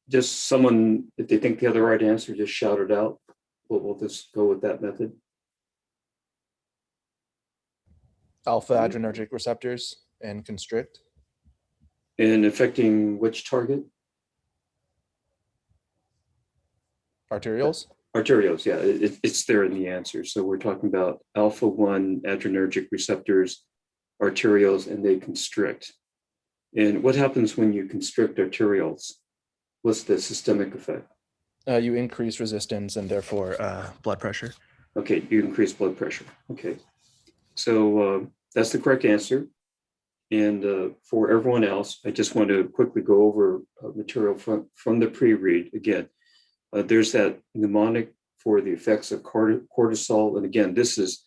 just someone, if they think they have the right answer, just shout it out. We'll just go with that method. Alpha adrenergic receptors and constrict. And affecting which target? Arterioles. Arterioles, yeah, it's there in the answer. So we're talking about alpha-1 adrenergic receptors, arterioles, and they constrict. And what happens when you constrict arterioles? What's the systemic effect? You increase resistance and therefore blood pressure. Okay, you increase blood pressure. Okay, so that's the correct answer. And for everyone else, I just want to quickly go over material from the pre-read again. There's that mnemonic for the effects of cortisol. And again, this is,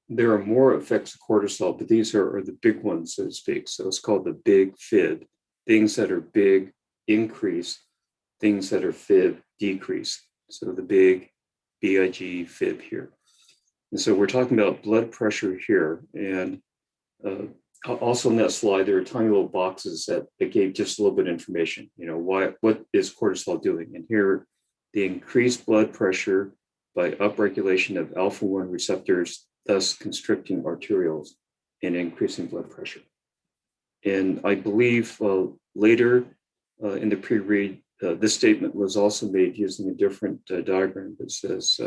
there are more effects of cortisol, but these are the big ones, so to speak. So it's called the big fib. Things that are big increase, things that are fib decrease. So the big BIG fib here. And so we're talking about blood pressure here. And also in that slide, there are tiny little boxes that gave just a little bit of information. You know, what is cortisol doing? And here, the increased blood pressure by upregulation of alpha-1 receptors, thus constricting arterioles and increasing blood pressure. And I believe later in the pre-read, this statement was also made using a different diagram that says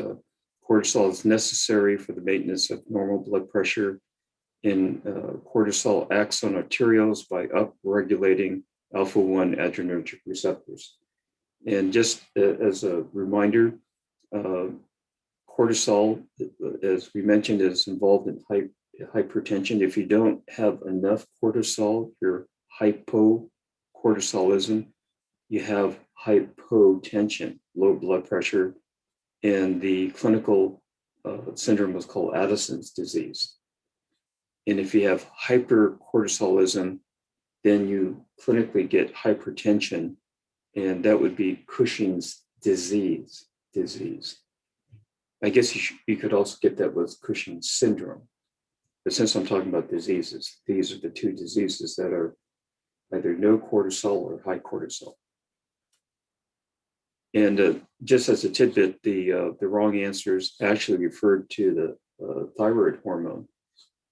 cortisol is necessary for the maintenance of normal blood pressure. And cortisol acts on arterioles by upregulating alpha-1 adrenergic receptors. And just as a reminder, cortisol, as we mentioned, is involved in hypertension. If you don't have enough cortisol, you're hypocortisolism. You have hypotension, low blood pressure, and the clinical syndrome was called Addison's disease. And if you have hypercortisolism, then you clinically get hypertension, and that would be Cushing's disease. I guess you could also get that with Cushing's syndrome. But since I'm talking about diseases, these are the two diseases that are either no cortisol or high cortisol. And just as a tidbit, the wrong answers actually referred to the thyroid hormone.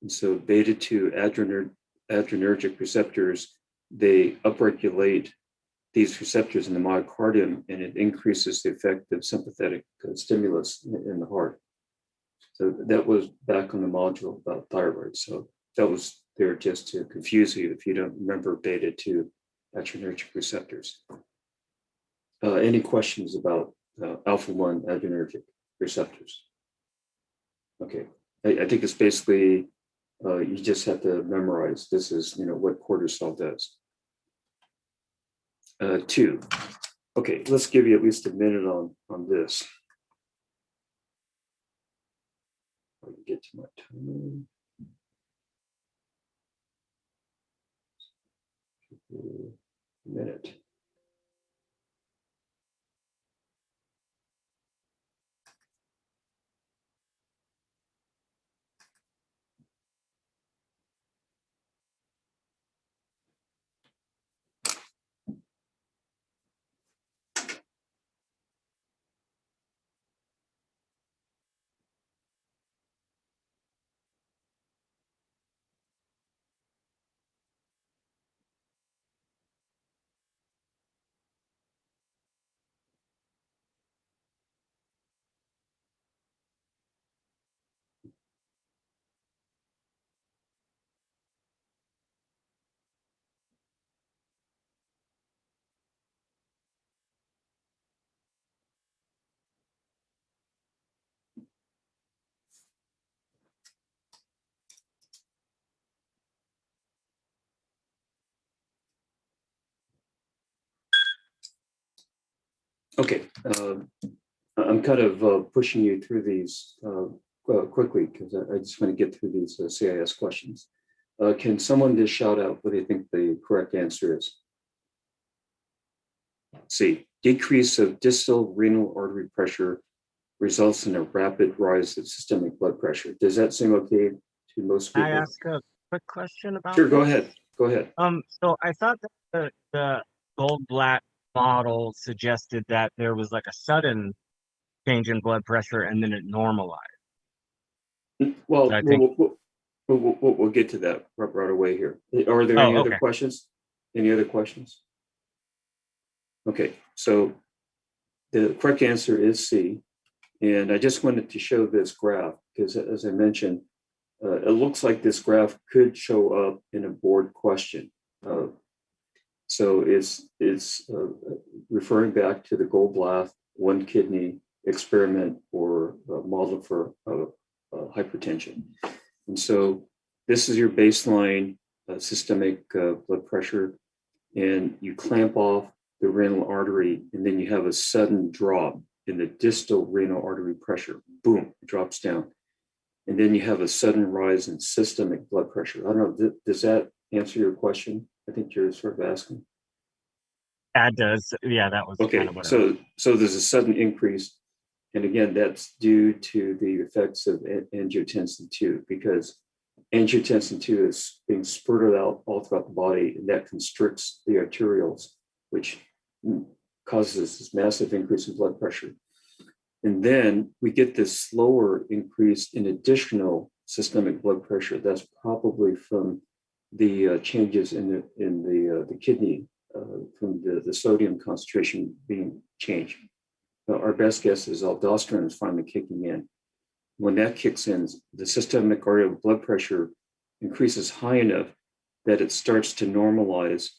And so beta-2 adrenergic receptors, they upregulate these receptors in the myocardium, and it increases the effect of sympathetic stimulus in the heart. So that was back on the module about thyroid. So that was there just to confuse you if you don't remember beta-2 adrenergic receptors. Any questions about alpha-1 adrenergic receptors? Okay, I think it's basically, you just have to memorize this is, what cortisol does. 2. Okay, let's give you at least a minute on this. I can get to my time. A minute. Okay, I'm kind of pushing you through these quickly because I just want to get through these CIS questions. Can someone just shout out what they think the correct answer is? C, decrease of distal renal artery pressure results in a rapid rise of systemic blood pressure. Does that seem okay to most people? Can I ask a quick question about Sure, go ahead. Go ahead. So I thought that the gallbladder model suggested that there was like a sudden change in blood pressure and then it normalized. Well, I think. we'll get to that right away here. Are there any Oh, other okay. questions? Any other questions? Okay, so the correct answer is C. And I just wanted to show this graph because, as I mentioned, it looks like this graph could show up in a board question. So it's referring back to the Goldblatt one kidney experiment or model for hypertension. And so this is your baseline systemic blood pressure, and you clamp off the renal artery, and then you have a sudden drop in the distal renal artery pressure. Boom, it drops down. And then you have a sudden rise in systemic blood pressure. I don't know, does that answer your question? I think you're sort of asking. That does. Yeah, that was kind Okay, of what. so there's a sudden increase. And again, that's due to the effects of angiotensin II, because angiotensin II is being spurted out all throughout the body, and that constricts the arterioles, which causes this massive increase in blood pressure. And then we get this slower increase in additional systemic blood pressure. That's probably from the changes in the kidney, from the sodium concentration being changed. Our best guess is aldosterone is finally kicking in. When that kicks in, the systemic arterial blood pressure increases high enough that it starts to normalize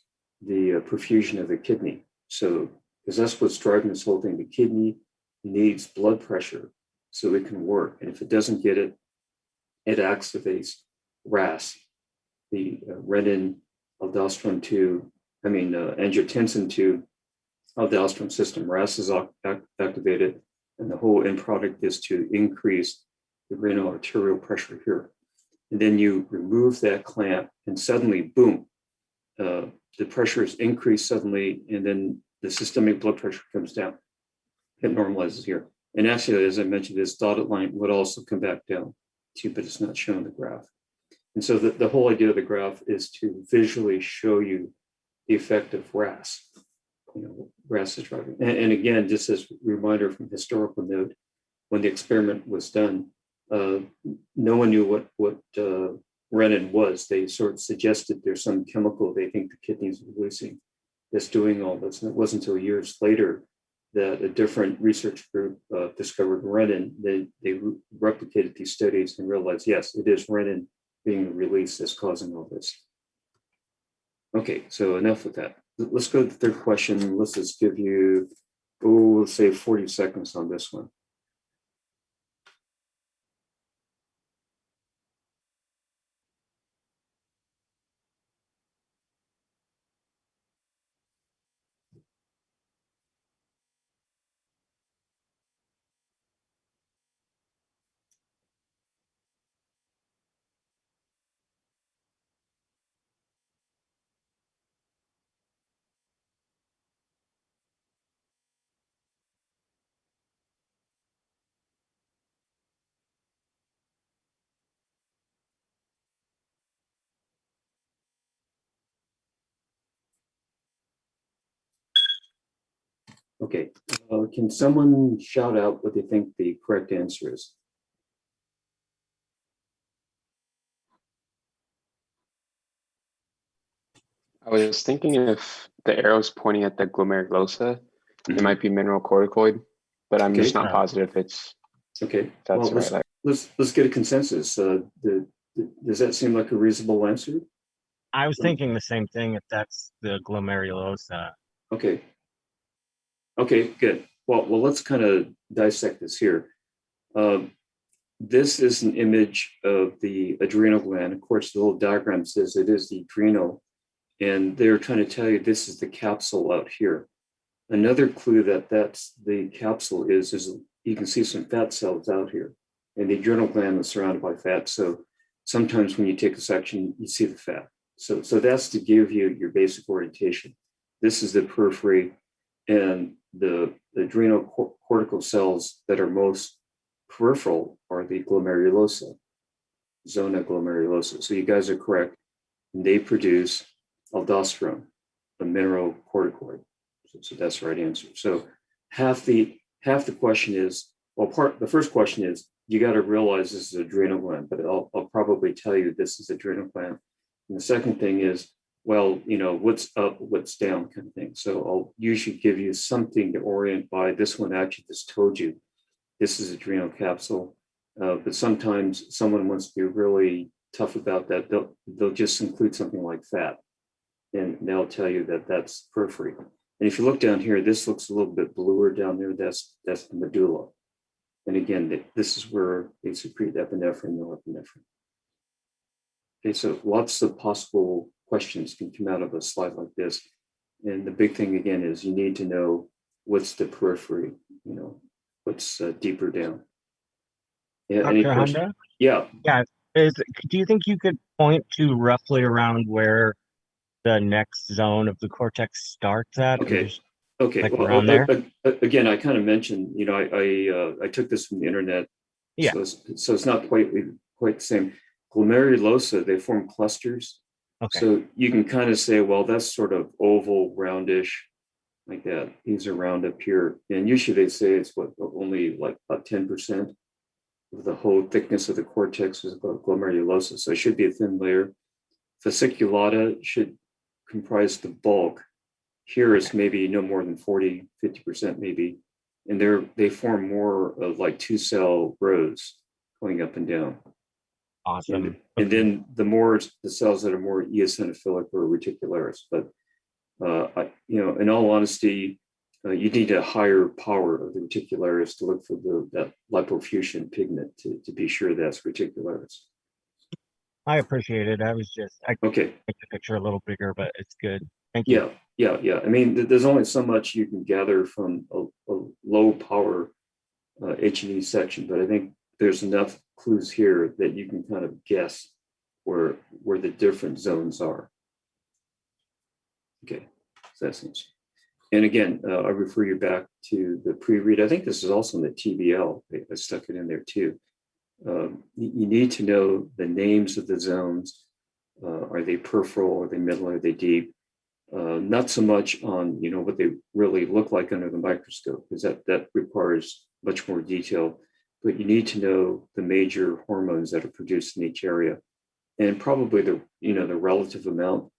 the perfusion of the kidney. So, because that's what's driving this whole thing, the kidney needs blood pressure so it can work. And if it doesn't get it, it activates RAS, the renin aldosterone 2, angiotensin 2 aldosterone system. RAS is activated, and the whole end product is to increase the renal arterial pressure here. And then you remove that clamp, and suddenly, boom, the pressure is increased suddenly, and then the systemic blood pressure comes down. It normalizes here. And actually, as I mentioned, this dotted line would also come back down too, but it's not shown in the graph. And so the whole idea of the graph is to visually show you the effect of RAS. RAS is driving. And again, just as a reminder from historical note, when the experiment was done, no one knew what renin was. They sort of suggested there's some chemical they think the kidneys are releasing that's doing all this. And it wasn't until years later that a different research group discovered renin. They replicated these studies and realized, yes, it is renin being released that's causing all this. Okay, so enough with that. Let's go to the third question. Let's just give you, let's say 40 seconds on this one. Okay, can someone shout out what they think the correct answer is? I was thinking if the arrow's pointing at the glomerulosa, it might be mineralocorticoid, but I'm just not positive if it's okay. That's Well, right. Let's get a consensus. Does that seem like a reasonable answer? I was thinking the same thing, if that's the glomerulosa. Okay. Okay, good. Well, let's kind of dissect this here. This is an image of the adrenal gland. Of course, the little diagram says it is the adrenal, and they're trying to tell you this is the capsule out here. Another clue that that's the capsule is you can see some fat cells out here, and the adrenal gland is surrounded by fat. So sometimes when you take a section, you see the fat. So that's to give you your basic orientation. This is the periphery, and the adrenal cortical cells that are most peripheral are the glomerulosa, zona glomerulosa. So you guys are correct. And they produce aldosterone, a mineralocorticoid. So that's the right answer. So half the question is, the first question is, you got to realize this is adrenal gland, but I'll probably tell you this is adrenal gland. And the second thing is, well, what's up, what's down kind of thing. So I'll usually give you something to orient by. This one actually just told you this is adrenal capsule. But sometimes someone wants to be really tough about that. They'll just include something like fat, and they'll tell you that that's periphery. And if you look down here, this looks a little bit bluer down there. That's the medulla. And again, this is where they secrete epinephrine, norepinephrine. Okay, so lots of possible questions can come out of a slide like this. And the big thing again is you need to know what's the periphery, what's deeper down. Yeah, any Dr. question? Honda? Yeah. Yeah. Do you think you could point to roughly around where the next zone of the cortex starts at? Okay. Just Okay. like Well, around there? again, I kind of mentioned, I took this from the internet. Yeah. So it's not quite the same. Glomerulosa, they form clusters. Okay. So you can kind of say, well, that's sort of oval, roundish, like that. These are round up here. And usually they say it's only like about 10% of the whole thickness of the cortex is glomerulosa. So it should be a thin layer. Fasciculata should comprise the bulk. Here is maybe no more than 40, 50% maybe. And they form more of like 2-cell rows going up and down. Awesome. And then the cells that are more eosinophilic or reticularis. But in all honesty, you need a higher power of the reticularis to look for that lipofuscin pigment to be sure that's reticularis. I appreciate it. I Okay. make the picture a little bigger, but it's good. Thank you. Yeah. I mean, there's only so much you can gather from a low power H&E section, but I think there's enough clues here that you can kind of guess where the different zones are. Okay, so that's interesting. And again, I refer you back to the pre-read. I think this is also in the TBL. I stuck it in there too. You need to know the names of the zones. Are they peripheral? Are they middle? Are they deep? Not so much on what they really look like under the microscope, because that requires much more detail. But you need to know the major hormones that are produced in each area, and probably the relative amount.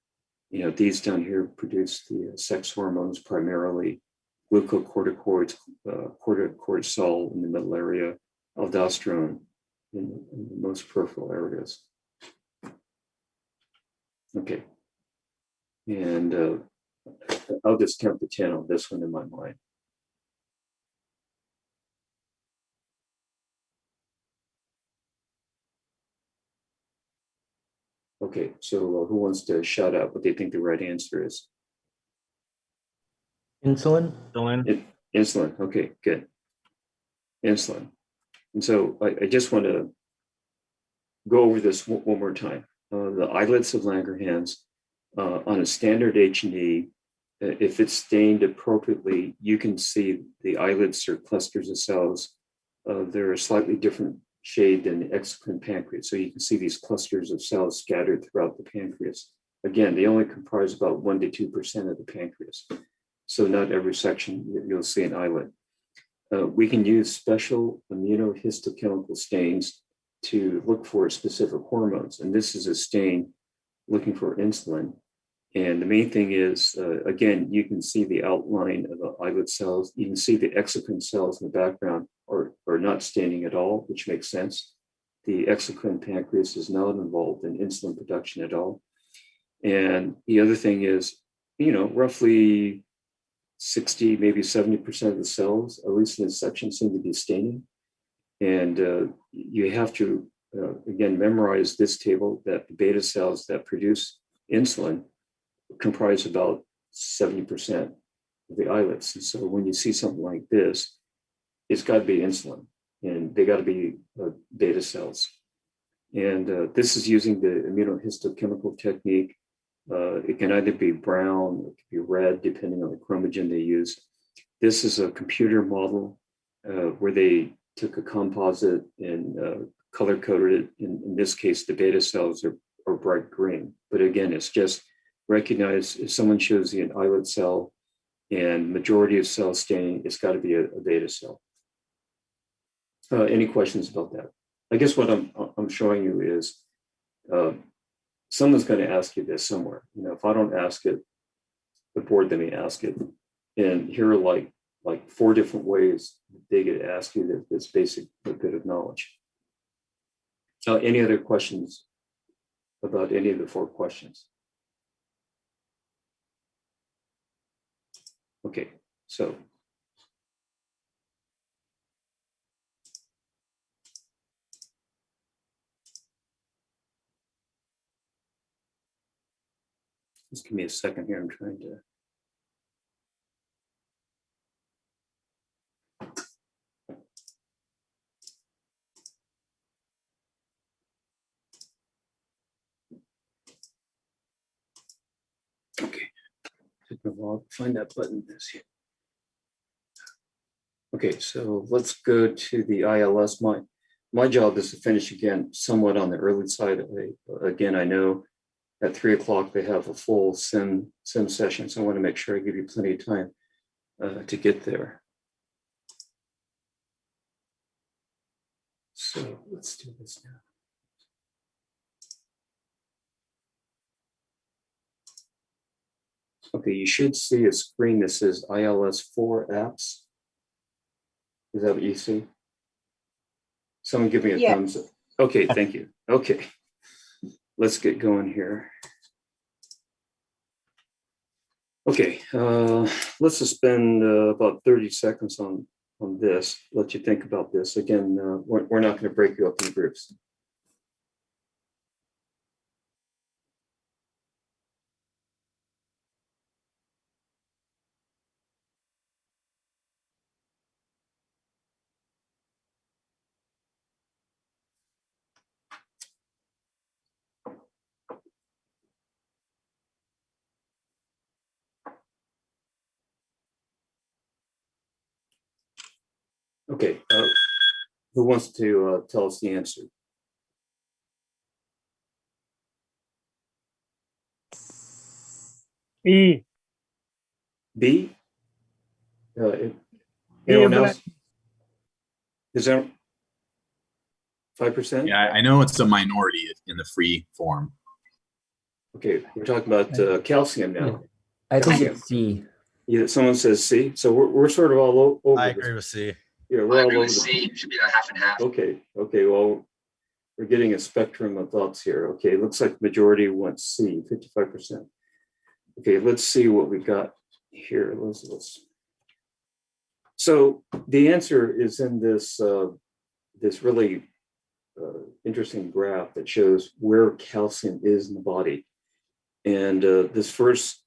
These down here produce the sex hormones primarily, glucocorticoids, cortisol in the middle area, aldosterone in the most peripheral areas. Okay. And I'll just count to 10 on this one in my mind. Okay, so who wants to shout out what they think the right answer is? Insulin. Insulin. Okay, good. Insulin. And so I just want to go over this one more time. The islets of Langerhans on a standard H&E, if it's stained appropriately, you can see the islets or clusters of cells. They're a slightly different shade than the exocrine pancreas. So you can see these clusters of cells scattered throughout the pancreas. Again, they only comprise about 1 to 2% of the pancreas. So not every section you'll see an islet. We can use special immunohistochemical stains to look for specific hormones. And this is a stain looking for insulin. And the main thing is, again, you can see the outline of the islet cells. You can see the exocrine cells in the background are not staining at all, which makes sense. The exocrine pancreas is not involved in insulin production at all. And the other thing is, roughly 60, maybe 70% of the cells, at least in this section, seem to be staining. And you have to, again, memorize this table that the beta cells that produce insulin comprise about 70% of the islets. And so when you see something like this, it's got to be insulin, and they got to be beta cells. And this is using the immunohistochemical technique. It can either be brown, or it can be red, depending on the chromogen they use. This is a computer model where they took a composite and color-coded it. In this case, the beta cells are bright green. But again, it's just recognize if someone shows you an islet cell and majority of cell staining, it's got to be a beta cell. Any questions about that? I guess what I'm showing you is someone's going to ask you this somewhere. You know, if I don't ask it, the board let me ask it. And here are like 4 different ways they could ask you this basic bit of knowledge. Any other questions about any of the 4 questions? Okay, so. Just give me a second here. I'm trying to. Okay, took me a while to find that button. This here. Okay, so let's go to the ILS. My job is to finish again somewhat on the early side. Again, I know at 3 o'clock they have a full sim session, so I want to make sure I give you plenty of time to get there. So let's do this now. Okay, you should see a screen that says ILS 4 apps. Is that what you see? Someone give me a thumbs up. Okay, thank you. Okay, let's get going here. Okay, let's just spend about 30 seconds on this. Let you think about this. Again, we're not going to break you up in groups. Okay, who wants to tell us the answer? E. B? Anyone else? Is that 5%? Yeah, I know it's a minority in the free form. Okay, we're talking about calcium now. I think Calcium. it's C. Yeah, someone says C. So we're sort of all over. I this. agree with C. Yeah, we're I all agree over. with C. It should be a half and half. Okay. Well, we're getting a spectrum of thoughts here. Okay, it looks like majority wants C, 55%. Okay, let's see what we got here. Let's. So the answer is in this this really interesting graph that shows where calcium is in the body, and this first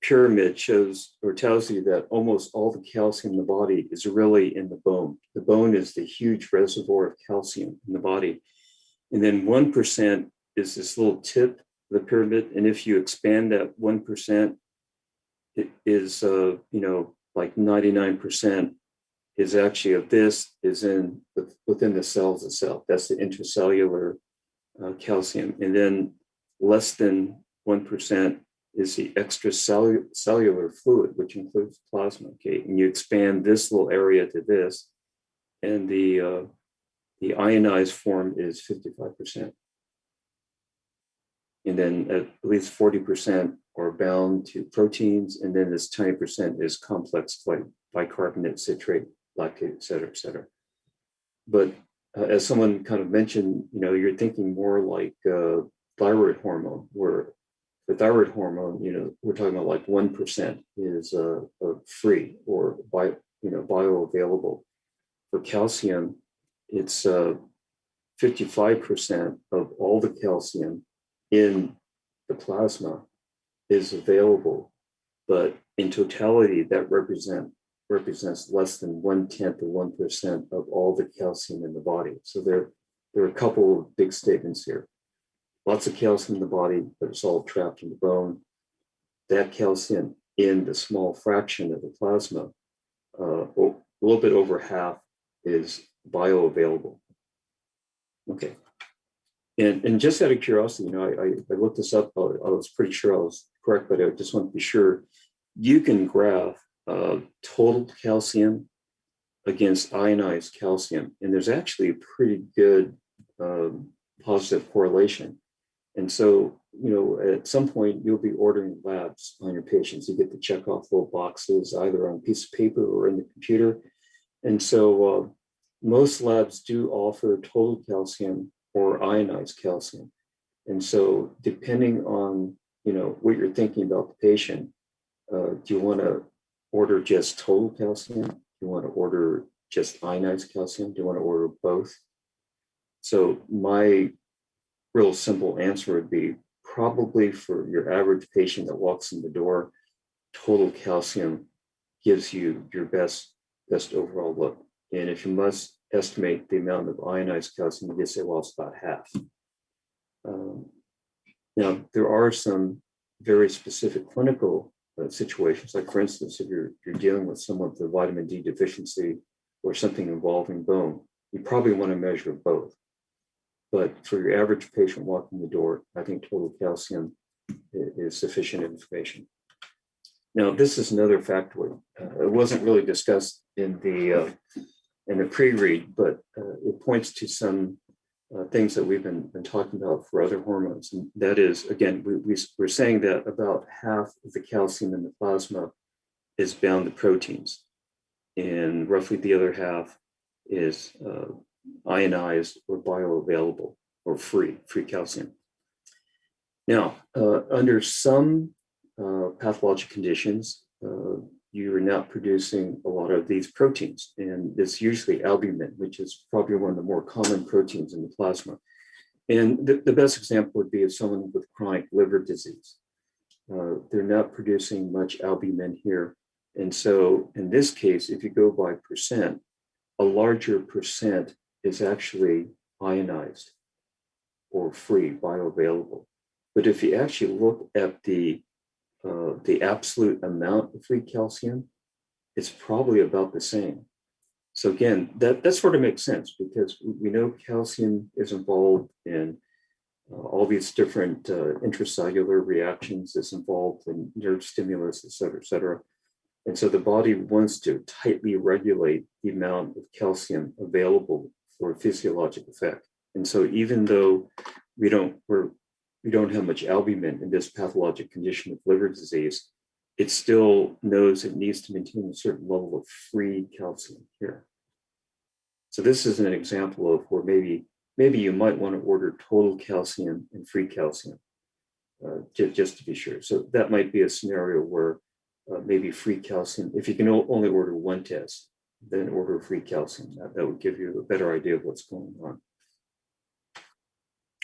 pyramid shows or tells you that almost all the calcium in the body is really in the bone. The bone is the huge reservoir of calcium in the body. And then 1% is this little tip of the pyramid. And if you expand that 1%, it is, like 99% is actually of this is within the cells itself. That's the intracellular calcium. And then less than 1% is the extracellular fluid, which includes plasma. Okay, and you expand this little area to this, and the ionized form is 55%. And then at least 40% are bound to proteins, and then this 20% is complex like bicarbonate, citrate, lactate, et cetera, et cetera. But as someone kind of mentioned, you're thinking more like thyroid hormone, where the thyroid hormone, we're talking about like 1% is free or bioavailable. For calcium, it's 55% of all the calcium in the plasma is available, but in totality, that represents less than 1/10 of 1% of all the calcium in the body. So there are a couple of big statements here. Lots of calcium in the body, but it's all trapped in the bone. That calcium in the small fraction of the plasma, a little bit over half is bioavailable. Okay. And just out of curiosity, I looked this up. I was pretty sure I was correct, but I just want to be sure. You can graph total calcium against ionized calcium. And there's actually a pretty good positive correlation. And so, you know, at some point you'll be ordering labs on your patients. You get to check off little boxes either on a piece of paper or in the computer. And so most labs do offer total calcium or ionized calcium. And so depending on, you know, what you're thinking about the patient, do you want to order just total calcium? Do you want to order just ionized calcium? Do you want to order both? So my real simple answer would be probably for your average patient that walks in the door, total calcium gives you your best overall look. And if you must estimate the amount of ionized calcium, you just say, well, it's about half. Now, there are some very specific clinical situations, like for instance, if you're dealing with someone with a vitamin D deficiency or something involving bone, you probably want to measure both. But for your average patient walking the door, I think total calcium is sufficient information. Now, this is another factoid. It wasn't really discussed in the pre-read, but it points to some things that we've been talking about for other hormones. And that is, again, we're saying that about half of the calcium in the plasma is bound to proteins, and roughly the other half is ionized or bioavailable or free calcium. Now, under some pathologic conditions, you are not producing a lot of these proteins, and it's usually albumin, which is probably one of the more common proteins in the plasma. And the best example would be of someone with chronic liver disease. They're not producing much albumin here. And so in this case, if you go by percent, a larger percent is actually ionized or free, bioavailable. But if you actually look at the absolute amount of free calcium, it's probably about the same. So again, that sort of makes sense because we know calcium is involved in all these different intracellular reactions. It's involved in nerve stimulus, et cetera, et cetera. And so the body wants to tightly regulate the amount of calcium available for physiologic effect. And so even though we don't have much albumin in this pathologic condition of liver disease, it still knows it needs to maintain a certain level of free calcium here. So this is an example of where maybe you might want to order total calcium and free calcium, just to be sure. So that might be a scenario where maybe free calcium, if you can only order one test, then order free calcium. That would give you a better idea of what's going on.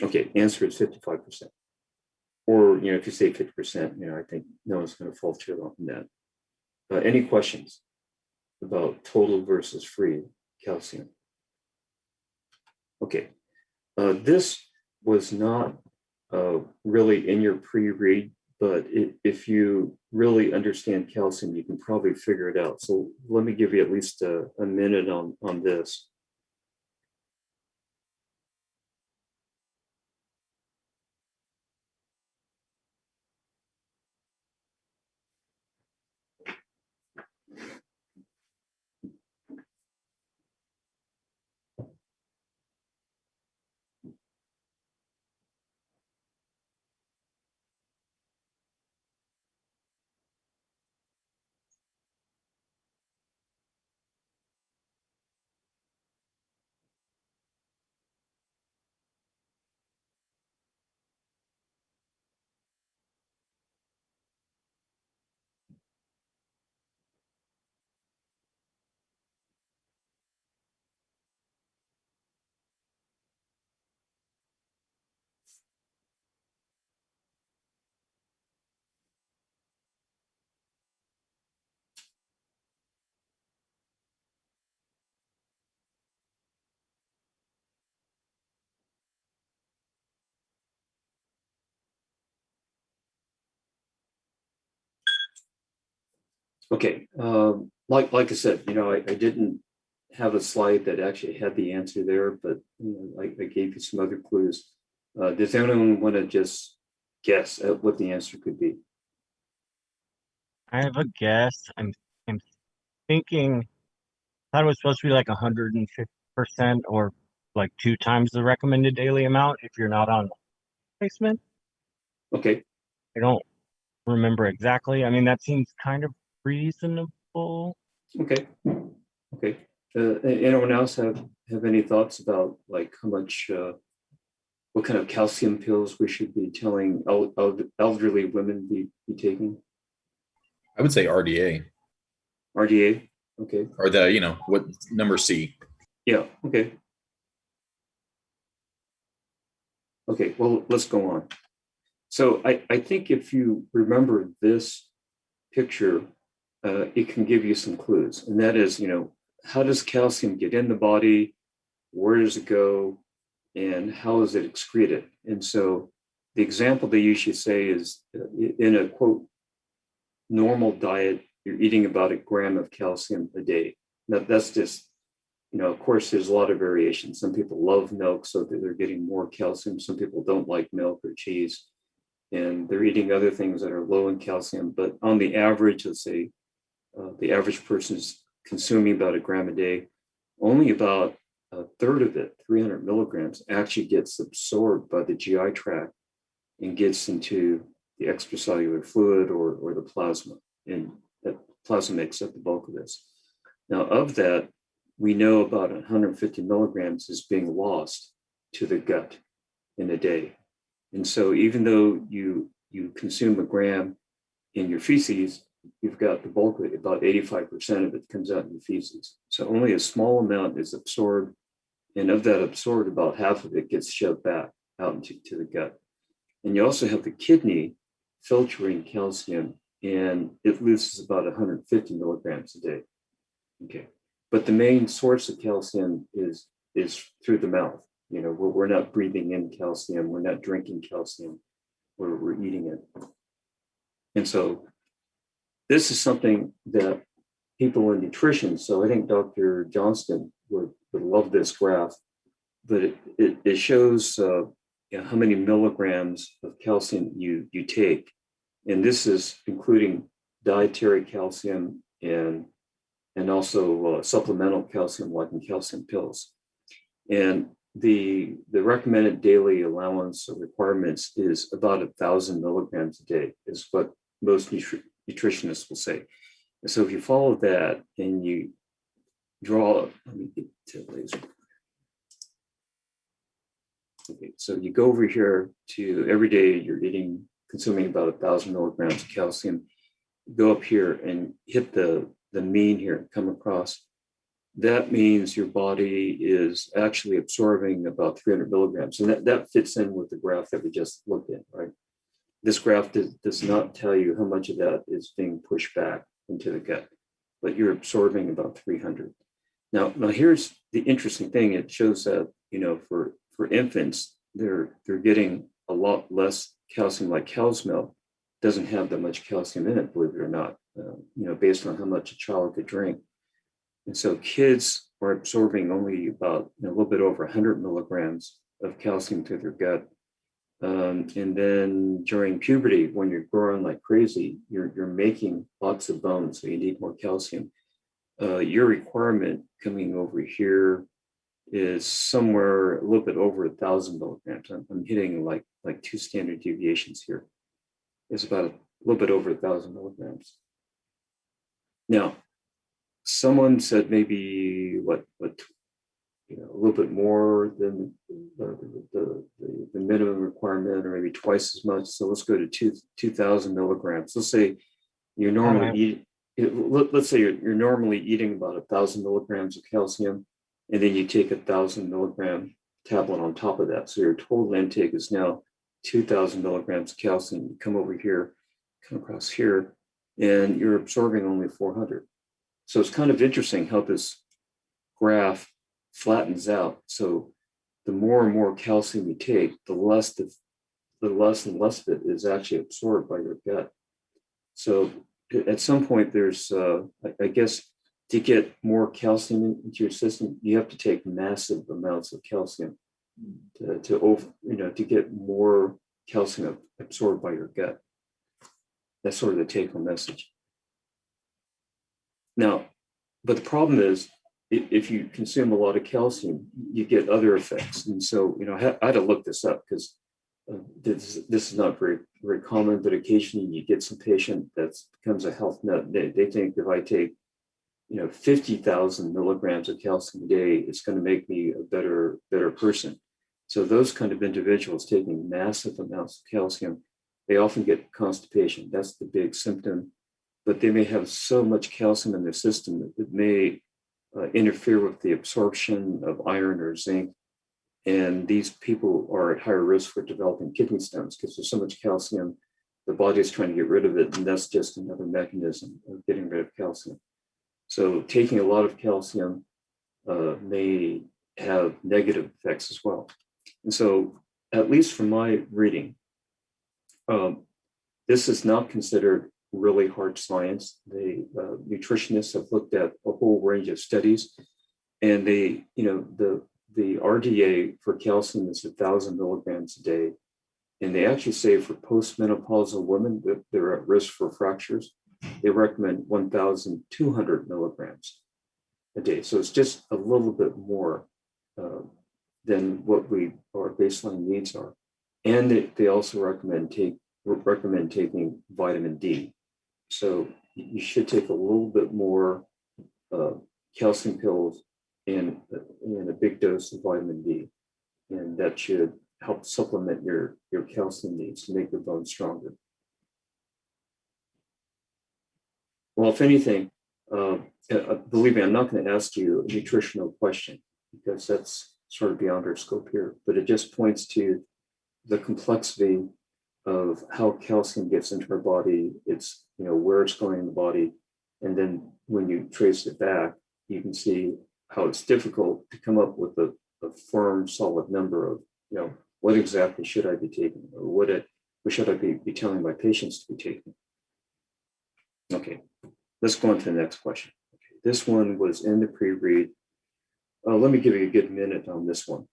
Okay, answer is 55%. Or, you know, if you say 50%, you know, I think no one's going to fall through on that. Any questions about total versus free calcium? Okay, this was not really in your pre-read, but if you really understand calcium, you can probably figure it out. So let me give you at least a minute on this. Okay, like I said, you know, I didn't have a slide that actually had the answer there, but you know, I gave you some other clues. Does anyone want to just guess at what the answer could be? I have a guess. I'm thinking, thought it was supposed to be like 150% or like 2 times the recommended daily amount if you're not on placement. Okay, I don't remember exactly. I mean, that seems kind of reasonable. okay, okay. Anyone else have any thoughts about like how much, what kind of calcium pills we should be telling elderly women be taking? I would say RDA RDA, okay, or the, what number C. yeah, okay. Okay, well, let's go on. So I think if you remember this picture, it can give you some clues. And that is, how does calcium get in the body? Where does it go? And how is it excreted? And so the example they usually say is in a quote, normal diet, you're eating about 1 gram of calcium a day. Now, that's just, of course, there's a lot of variation. Some people love milk, so that they're getting more calcium. Some people don't like milk or cheese, and they're eating other things that are low in calcium. But on the average, let's say the average person is consuming about 1 gram a day. Only about a third of it, 300 milligrams, actually gets absorbed by the GI tract and gets into the extracellular fluid or the plasma. And that plasma makes up the bulk of this. Now, of that, we know about 150 milligrams is being lost to the gut in a day. And so even though you consume 1 gram in your feces, you've got the bulk of it, about 85% of it comes out in the feces. So only a small amount is absorbed. And of that absorbed, about half of it gets shoved back out into the gut. And you also have the kidney filtering calcium, and it loses about 150 milligrams a day. Okay. But the main source of calcium is through the mouth. We're not breathing in calcium. We're not drinking calcium. We're eating it. And so this is something that people in nutrition, so I think Dr. Johnston would love this graph, but it shows how many milligrams of calcium you take. And this is including dietary calcium and also supplemental calcium, like in calcium pills. And the recommended daily allowance of requirements is about 1,000 milligrams a day, is what most nutritionists will say. And so if you follow that and you draw, let me get to laser. Okay, so you go over here to every day you're consuming about 1,000 milligrams of calcium. Go up here and hit the mean here, come across. That means your body is actually absorbing about 300 milligrams. And that fits in with the graph that we just looked at, right? This graph does not tell you how much of that is being pushed back into the gut, but you're absorbing about 300. Now here's the interesting thing. It shows that, for infants, they're getting a lot less calcium, like cow's milk doesn't have that much calcium in it, believe it or not, based on how much a child could drink. And so kids are absorbing only about a little bit over 100 milligrams of calcium through their gut. And then during puberty, when you're growing like crazy, you're making lots of bones, so you need more calcium. Your requirement coming over here is somewhere a little bit over 1,000 milligrams. I'm hitting like 2 standard deviations here. It's about a little bit over 1,000 milligrams. Now, someone said maybe a little bit more than the minimum requirement, or maybe twice as much. So let's go to 2,000 milligrams. Let's say you're normally let's say you're normally eating about 1,000 milligrams of calcium, and then you take 1,000 milligram tablet on top of that. So your total intake is now 2,000 milligrams of calcium. You come over here, come across here, and you're absorbing only 400. So it's kind of interesting how this graph flattens out. So the more and more calcium you take, the less and less of it is actually absorbed by your gut. So at some point, there's, I guess, to get more calcium into your system, you have to take massive amounts of calcium to get more calcium absorbed by your gut. That's sort of the take-home message. Now, but the problem is, if you consume a lot of calcium, you get other effects. And so, I had to look this up because this is not very common, but occasionally you get some patient that becomes a health nut. They think if I take 50,000 milligrams of calcium a day, it's going to make me a better person. So those kind of individuals taking massive amounts of calcium, they often get constipation. That's the big symptom, but they may have so much calcium in their system that it may interfere with the absorption of iron or zinc. And these people are at higher risk for developing kidney stones because there's so much calcium, the body is trying to get rid of it. And that's just another mechanism of getting rid of calcium. So taking a lot of calcium may have negative effects as well. And so, at least from my reading, this is not considered really hard science. The nutritionists have looked at a whole range of studies, and the RDA for calcium is 1,000 milligrams a day. And they actually say for postmenopausal women that they're at risk for fractures, they recommend 1,200 milligrams a day. So it's just a little bit more than what our baseline needs are. And they also recommend taking vitamin D. So you should take a little bit more calcium pills and a big dose of vitamin D. And that should help supplement your calcium needs to make your bones stronger. Well, if anything, believe me, I'm not going to ask you a nutritional question because that's sort of beyond our scope here, but it just points to the complexity of how calcium gets into our body. It's, where it's going in the body. And then when you trace it back, you can see how it's difficult to come up with a firm, solid number of, what exactly should I be taking, or what should I be telling my patients to be taking? Okay, let's go on to the next question. Okay, this one was in the pre-read. Let me give you a good minute on this one.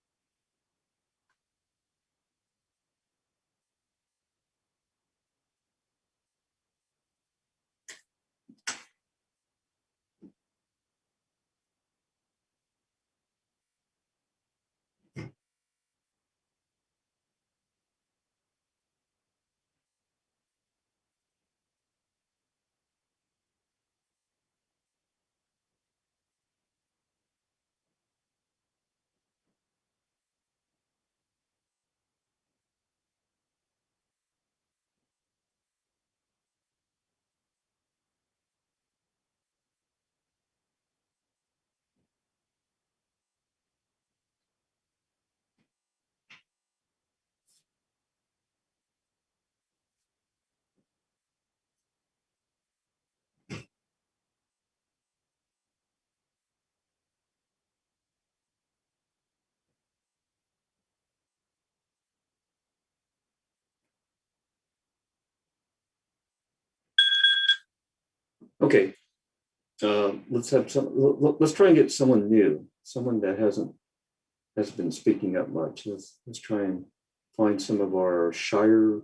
Okay, let's try and get someone new, someone that has been speaking up much. Let's try and find some of our shyer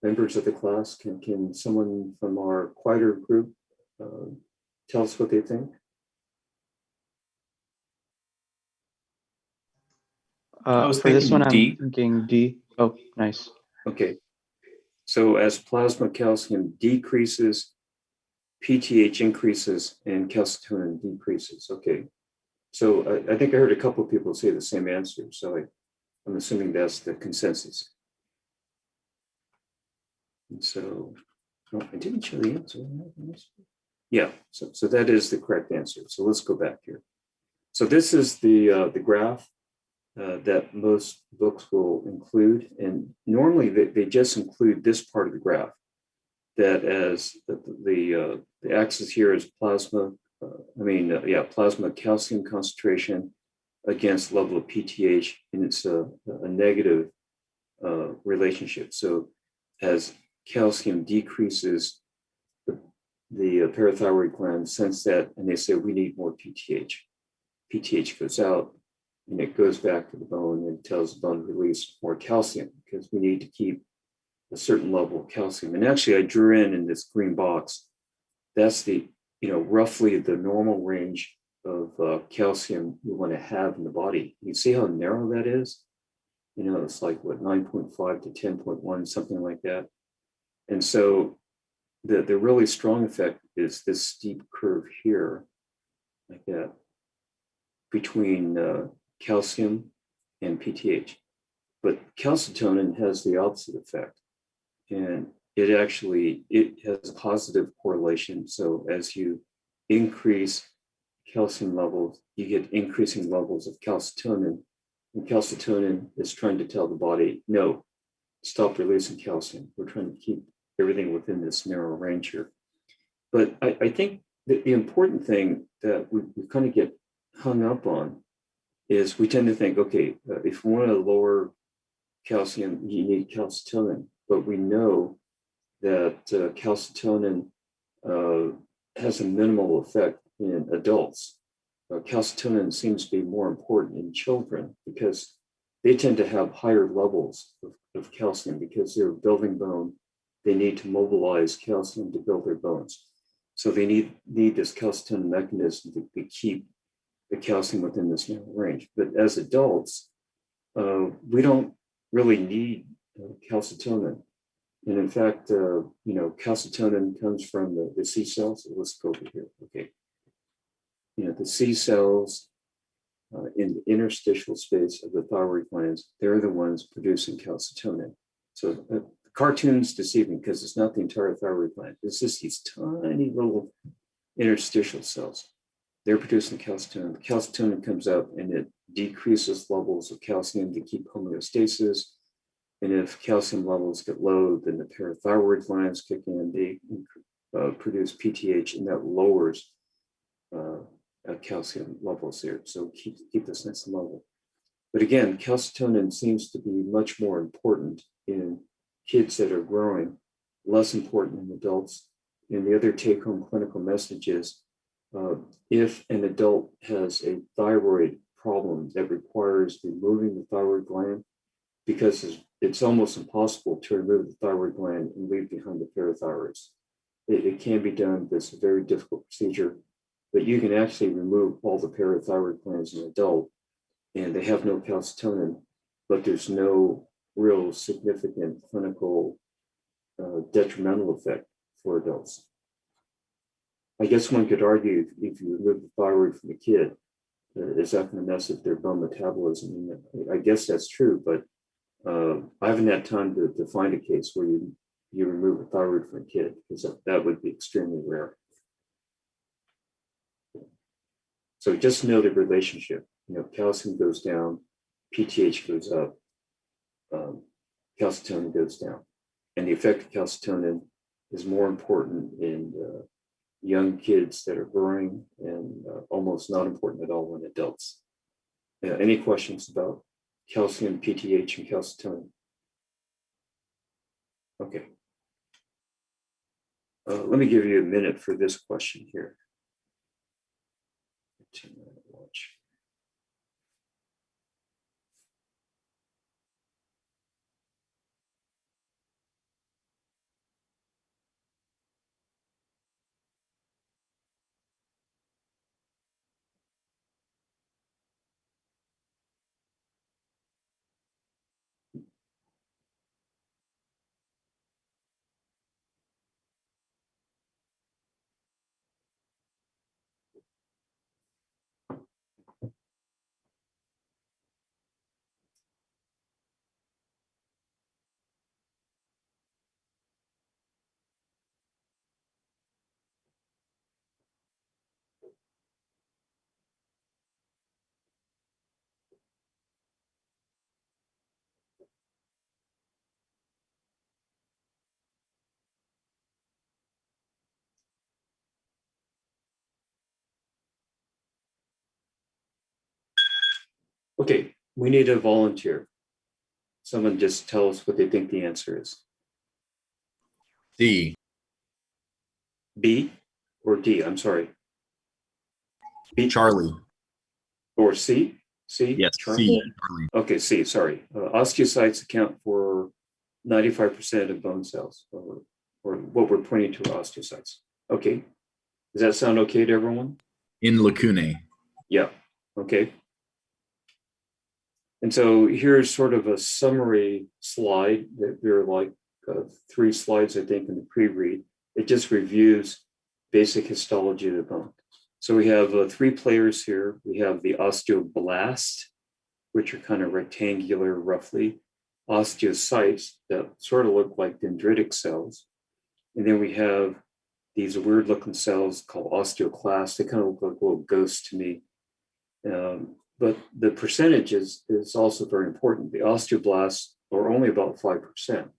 members of the class. Can someone from our quieter group tell us what they think? For this one, I'm D. thinking D. Oh, nice. Okay, so as plasma calcium decreases, PTH increases and calcitonin decreases. Okay, so I think I heard a couple of people say the same answer. So I'm assuming that's the consensus. And so, I didn't show the answer. Yeah, so that is the correct answer. So let's go back here. So this is the graph that most books will include. And normally they just include this part of the graph, that as the axis here is plasma, plasma calcium concentration against level of PTH, and it's a negative relationship. So as calcium decreases, the parathyroid gland sense that, and they say we need more PTH. PTH goes out, and it goes back to the bone and tells the bone to release more calcium because we need to keep a certain level of calcium. And actually, I drew in this green box. That's the roughly the normal range of calcium you want to have in the body. You see how narrow that is? It's like what, 9.5 to 10.1, something like that. And so the really strong effect is this steep curve here, like that, between calcium and PTH. But calcitonin has the opposite effect. And it has a positive correlation. So as you increase calcium levels, you get increasing levels of calcitonin. And calcitonin is trying to tell the body, no, stop releasing calcium. We're trying to keep everything within this narrow range here. But I think that the important thing that we kind of get hung up on is we tend to think, okay, if we want to lower calcium, you need calcitonin. But we know that calcitonin has a minimal effect in adults. Calcitonin seems to be more important in children because they tend to have higher levels of calcium because they're building bone. They need to mobilize calcium to build their bones. So they need this calcitonin mechanism to keep the calcium within this narrow range. But as adults, we don't really need calcitonin. And in fact, calcitonin comes from the C cells. Let's go over here. Okay. The C cells in the interstitial space of the thyroid glands, they're the ones producing calcitonin. So the cartoon's deceiving because it's not the entire thyroid gland. It's just these tiny little interstitial cells. They're producing calcitonin. The calcitonin comes out and it decreases levels of calcium to keep homeostasis. And if calcium levels get low, then the parathyroid glands kick in, they produce PTH, and that lowers calcium levels here. So keep this nice and level. But again, calcitonin seems to be much more important in kids that are growing, less important in adults. And the other take-home clinical message is, if an adult has a thyroid problem that requires removing the thyroid gland, because it's almost impossible to remove the thyroid gland and leave behind the parathyroids. It can be done, but it's a very difficult procedure, but you can actually remove all the parathyroid glands in an adult and they have no calcitonin, but there's no real significant clinical detrimental effect for adults. I guess one could argue if you remove the thyroid from a kid, is that going to mess up their bone metabolism? I guess that's true, but I haven't had time to find a case where you remove a thyroid from a kid, because that would be extremely rare. So just know the relationship. Calcium goes down, PTH goes up, calcitonin goes down. And the effect of calcitonin is more important in young kids that are growing and almost not important at all in adults. Any questions about calcium, PTH, and calcitonin? Okay. Let me give you a minute for this question here. Watch. Okay, we need a volunteer. Someone just tell us what they think the answer is. D. B or D? I'm sorry. B. Charlie. Or C? C? Yes, Charlie? C. Charlie. Okay, C, sorry. Osteocytes account for 95% of bone cells, or what we're pointing to are osteocytes. Okay. Does that sound okay to everyone? In lacunae. Yeah, okay. And so here's sort of a summary slide. There are like 3 slides, I think, in the pre-read. It just reviews basic histology of the bone. So we have 3 players here. We have the osteoblast, which are kind of rectangular roughly, osteocytes that sort of look like dendritic cells. And then we have these weird looking cells called osteoclasts. They kind of look like little ghosts to me. But the percentage is also very important. The osteoblasts are only about 5%.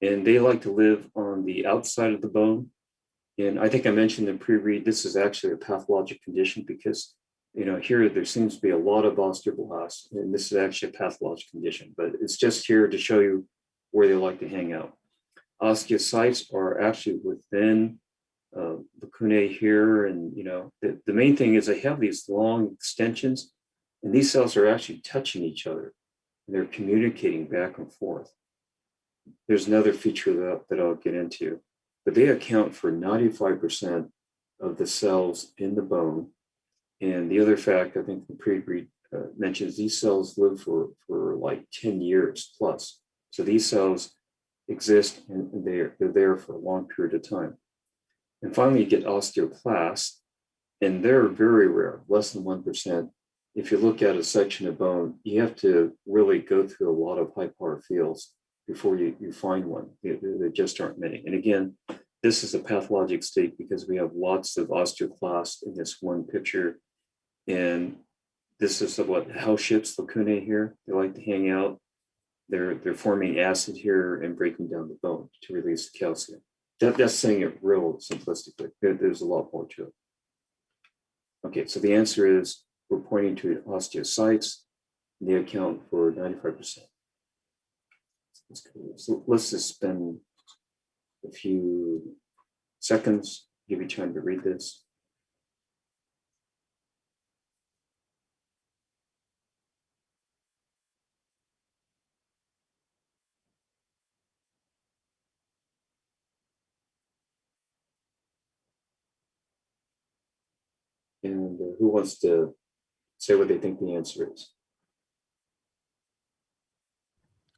And they like to live on the outside of the bone. And I think I mentioned in pre-read, this is actually a pathologic condition because, here there seems to be a lot of osteoblasts, and this is actually a pathologic condition, but it's just here to show you where they like to hang out. Osteocytes are actually within lacunae here. And, the main thing is they have these long extensions, and these cells are actually touching each other, and they're communicating back and forth. There's another feature that I'll get into, but they account for 95% of the cells in the bone. And the other fact, I think the pre-read mentions these cells live for like 10 years plus. So these cells exist and they're there for a long period of time. And finally, you get osteoclasts, and they're very rare, less than 1%. If you look at a section of bone, you have to really go through a lot of high power fields before you find one. There just aren't many. And again, this is a pathologic state because we have lots of osteoclasts in this one picture. And this is what house ships lacunae here. They like to hang out. They're forming acid here and breaking down the bone to release the calcium. That's saying it real simplistically. There's a lot more to it. Okay, so the answer is we're pointing to osteocytes. And they account for 95%. So let's just spend a few seconds, give you time to read this. And who wants to say what they think the answer is?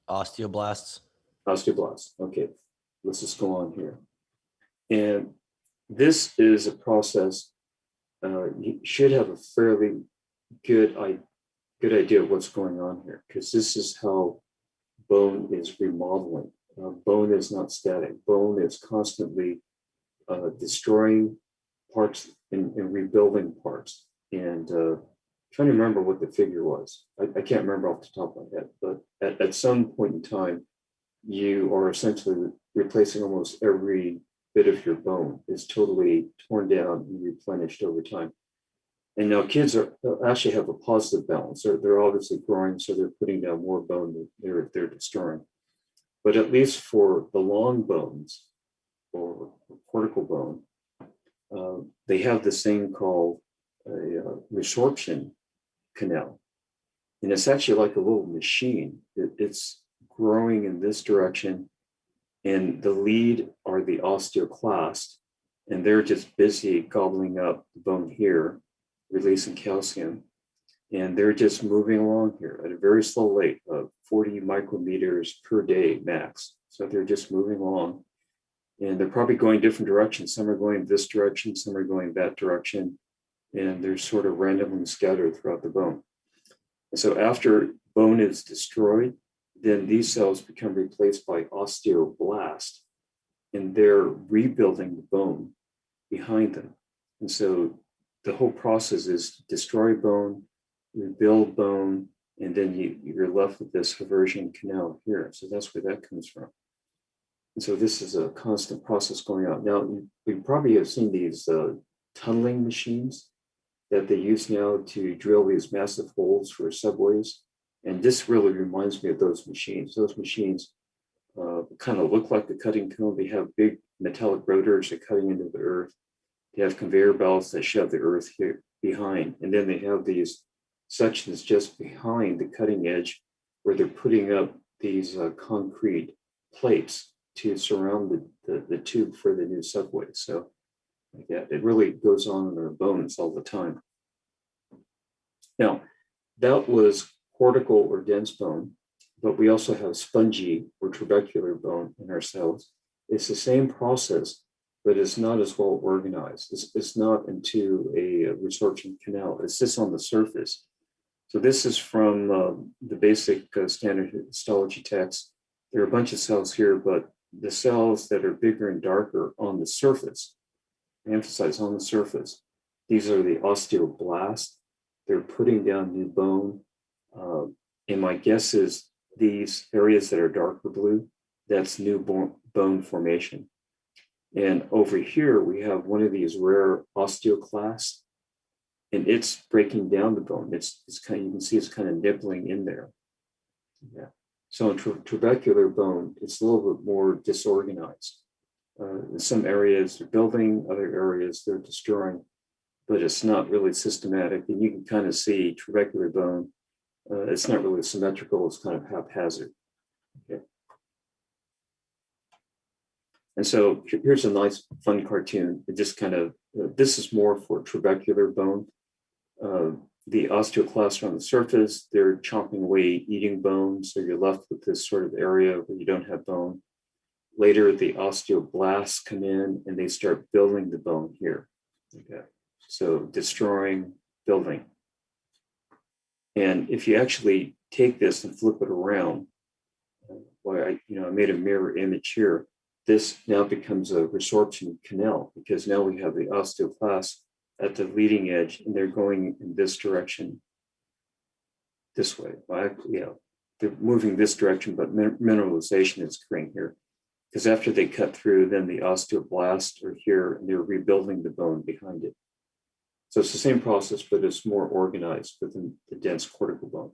Osteoblasts. Osteoblasts. Okay, let's just go on here. And this is a process. You should have a fairly good idea of what's going on here, because this is how bone is remodeling. Bone is not static. Bone is constantly destroying parts and rebuilding parts. And trying to remember what the figure was. I can't remember off the top of my head, but at some point in time, you are essentially replacing almost every bit of your bone. Is totally torn down and replenished over time. And now kids actually have a positive balance. They're obviously growing, so they're putting down more bone than they're destroying. But at least for the long bones or cortical bone, they have this thing called a resorption canal. And it's actually like a little machine. It's growing in this direction. And the lead are the osteoclast, and they're just busy gobbling up the bone here, releasing calcium. And they're just moving along here at a very slow rate of 40 micrometers per day max. So they're just moving along. And they're probably going different directions. Some are going this direction, some are going that direction. And they're sort of randomly scattered throughout the bone. And so after bone is destroyed, then these cells become replaced by osteoblasts, and they're rebuilding the bone behind them. And so the whole process is to destroy bone, rebuild bone, and then you're left with this reversion canal here. So that's where that comes from. And so this is a constant process going on. Now, you probably have seen these tunneling machines that they use now to drill these massive holes for subways. And this really reminds me of those machines. Those machines kind of look like the cutting cone. They have big metallic rotors that are cutting into the earth. They have conveyor belts that shove the earth here behind. And then they have these sections just behind the cutting edge where they're putting up these concrete plates to surround the tube for the new subway. So like that. It really goes on in our bones all the time. Now, that was cortical or dense bone, but we also have spongy or trabecular bone in our cells. It's the same process, but it's not as well organized. It's not into a resorption canal. It's just on the surface. So this is from the basic standard histology text. There are a bunch of cells here, but the cells that are bigger and darker on the surface, I emphasize on the surface, these are the osteoblasts. They're putting down new bone. And my guess is these areas that are darker blue, that's new bone formation. And over here, we have one of these rare osteoclasts, and it's breaking down the bone. It's kind of, you can see it's kind of nibbling in there. Yeah. So in trabecular bone, it's a little bit more disorganized. In some areas they're building, other areas they're destroying, but it's not really systematic. And you can kind of see trabecular bone. It's not really symmetrical. It's kind of haphazard. Okay. And so here's a nice, fun cartoon. It just kind of, this is more for trabecular bone. The osteoclasts are on the surface, they're chomping away, eating bone. So you're left with this sort of area where you don't have bone. Later, the osteoblasts come in and they start building the bone here. Okay. So destroying, building. And if you actually take this and flip it around, I made a mirror image here. This now becomes a resorption canal because now we have the osteoclasts at the leading edge and they're going in this direction, this way. They're moving this direction, but mineralization is occurring here. Because after they cut through, then the osteoblasts are here and they're rebuilding the bone behind it. So it's the same process, but it's more organized within the dense cortical bone.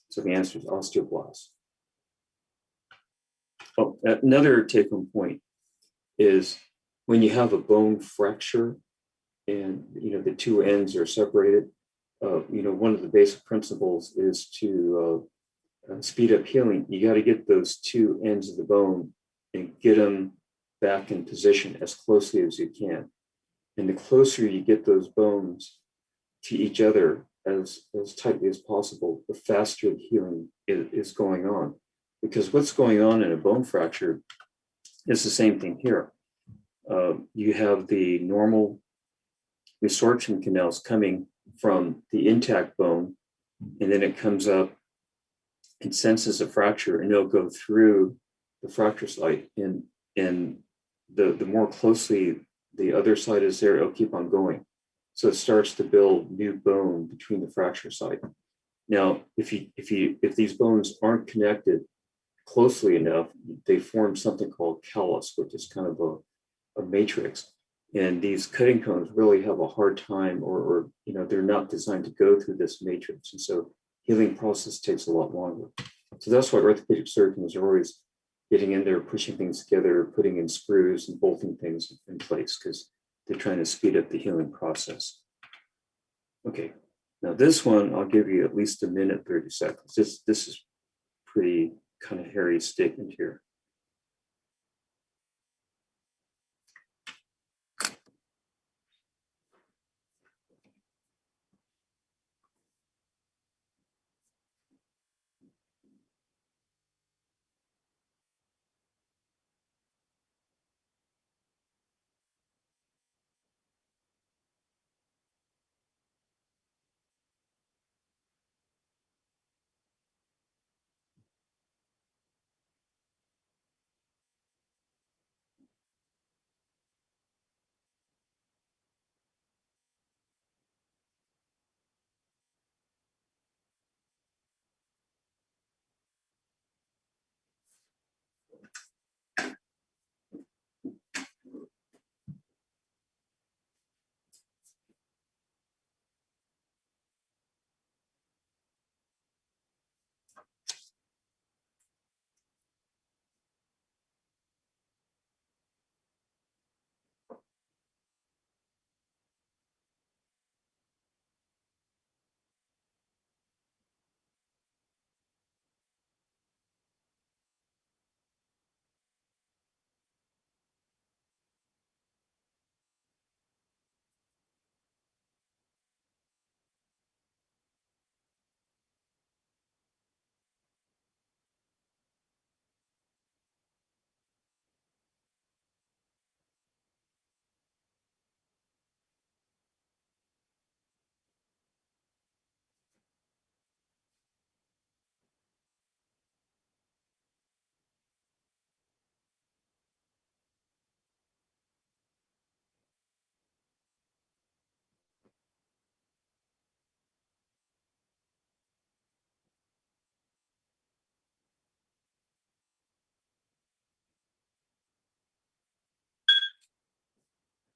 So the answer is osteoblasts. Oh, another take-home point is when you have a bone fracture and the two ends are separated, one of the basic principles is to speed up healing. You got to get those two ends of the bone and get them back in position as closely as you can. And the closer you get those bones to each other as tightly as possible, the faster the healing is going on. Because what's going on in a bone fracture is the same thing here. You have the normal resorption canals coming from the intact bone, and then it comes up and senses a fracture, and it'll go through the fracture site. And the more closely the other side is there, it'll keep on going. So it starts to build new bone between the fracture site. Now, if these bones aren't connected closely enough, they form something called callus, which is kind of a matrix. And these cutting cones really have a hard time, or they're not designed to go through this matrix. And so healing process takes a lot longer. So that's why orthopedic surgeons are always getting in there, pushing things together, putting in screws and bolting things in place, because they're trying to speed up the healing process. Okay, now this one, I'll give you at least a minute, 30 seconds. This is pretty kind of hairy statement here.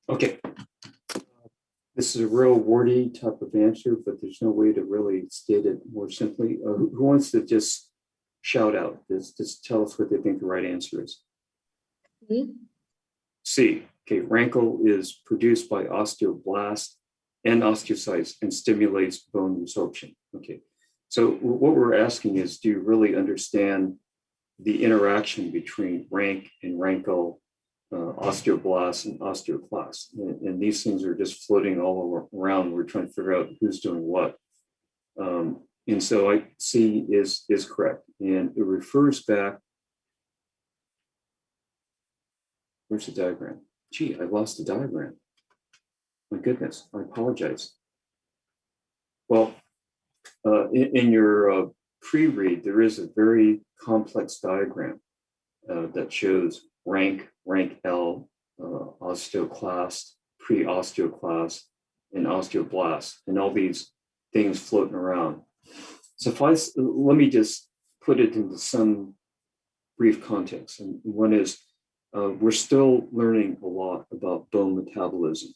Okay. This is a real wordy type of answer, but there's no way to really state it more simply. Who wants to just shout out? Just tell us what they think the right answer is. C. Okay, rankle is produced by osteoblast and osteocytes and stimulates bone resorption. Okay, so what we're asking is, do you really understand the interaction between rank and rankle, osteoblasts and osteoclasts? And these things are just floating all around. We're trying to figure out who's doing what. And so C is correct. And it refers back. Where's the diagram? Gee, I lost the diagram. My goodness, I apologize. Well, in your pre-read, there is a very complex diagram that shows rank L, osteoclast, pre-osteoclast, and osteoblast, and all these things floating around. Let me just put it into some brief context. And one is, we're still learning a lot about bone metabolism.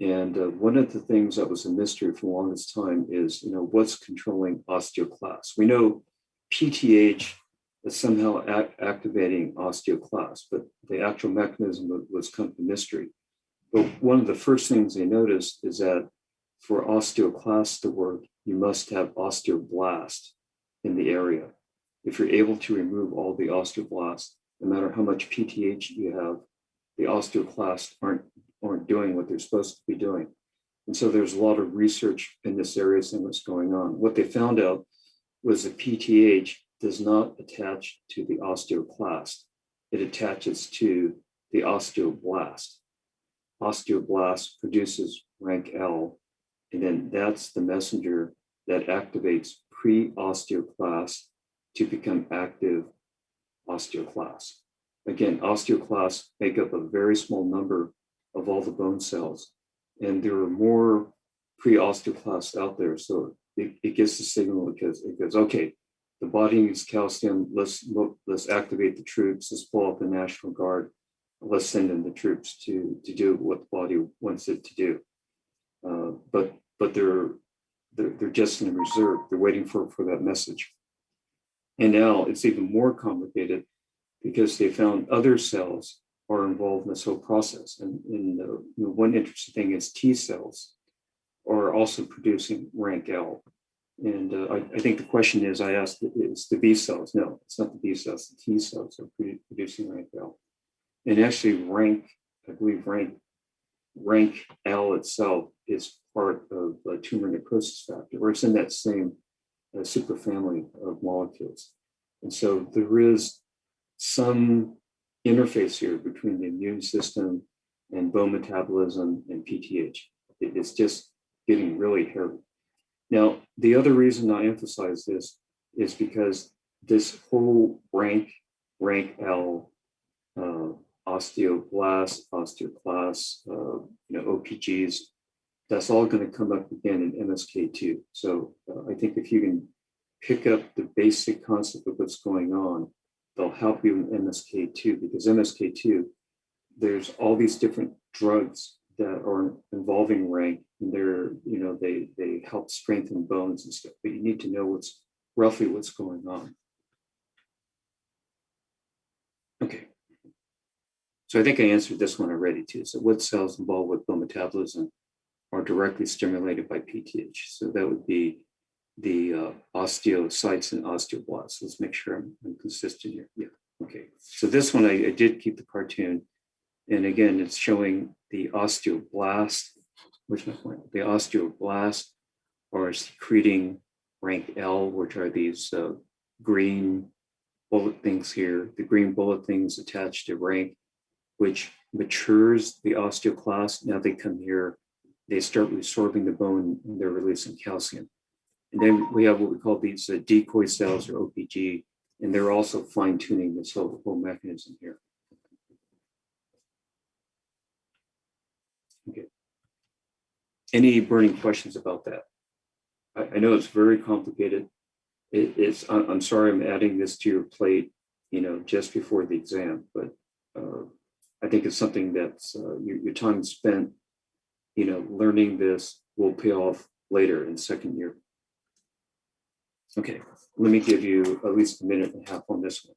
And one of the things that was a mystery for the longest time is, what's controlling osteoclasts? We know PTH is somehow activating osteoclasts, but the actual mechanism was kind of a mystery. But one of the first things they noticed is that for osteoclasts to work, you must have osteoblast in the area. If you're able to remove all the osteoblasts, no matter how much PTH you have, the osteoclasts aren't doing what they're supposed to be doing. And so there's a lot of research in this area saying what's going on. What they found out was that PTH does not attach to the osteoclast. It attaches to the osteoblast. Osteoblast produces rank L, and then that's the messenger that activates pre-osteoclast to become active osteoclasts. Again, osteoclasts make up a very small number of all the bone cells, and there are more pre-osteoclasts out there. So it gets the signal because it goes, okay, the body needs calcium. Let's activate the troops. Let's pull up the National Guard. Let's send in the troops to do what the body wants it to do. But they're just in reserve. They're waiting for that message. And now it's even more complicated because they found other cells are involved in this whole process. And one interesting thing is T cells are also producing rank L. And I think the question is, I asked, it's the B cells. No, it's not the B cells. The T cells are producing rank L. And actually I believe rank L itself is part of the tumor necrosis factor, or it's in that same superfamily of molecules. And so there is some interface here between the immune system and bone metabolism and PTH. It's just getting really hairy. Now, the other reason I emphasize this is because this whole rank L, osteoblast, osteoclasts, OPGs, that's all going to come up again in MSK2. So I think if you can pick up the basic concept of what's going on, they'll help you in MSK2, because MSK2, there's all these different drugs that are involving rank, and they help strengthen bones and stuff, but you need to know roughly what's going on. Okay. So I think I answered this one already too. So what cells involved with bone metabolism are directly stimulated by PTH? So that would be the osteocytes and osteoblasts. Let's make sure I'm consistent here. Yeah. Okay. So this one I did keep the cartoon, and again it's showing the osteoblast. Where's my point? The osteoblast are secreting rank L, which are these green bullet things here. The green bullet things attached to rank, which matures the osteoclast. Now they come here, they start resorbing the bone, and they're releasing calcium. And then we have what we call these decoy cells, or OPG, and they're also fine-tuning this whole mechanism here. Okay. Any burning questions about that? I know it's very complicated. I'm sorry I'm adding this to your plate, just before the exam, but I think it's something that's your time spent, learning this will pay off later in second year. Okay, let me give you at least a minute and a half on this one.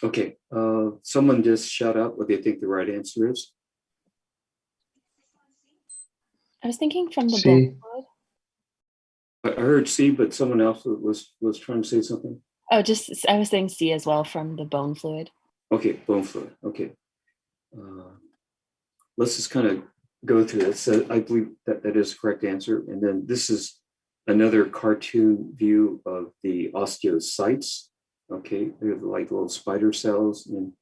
Okay, someone just shout out what they think the right answer is. I was thinking from the C. bone fluid. I heard C, but someone else was trying to say something. Oh, just I was saying C as well from the bone fluid. Okay, bone fluid. Okay, let's just kind of go through this. So I believe that is the correct answer. And then this is another cartoon view of the osteocytes. Okay, they're like little spider cells, and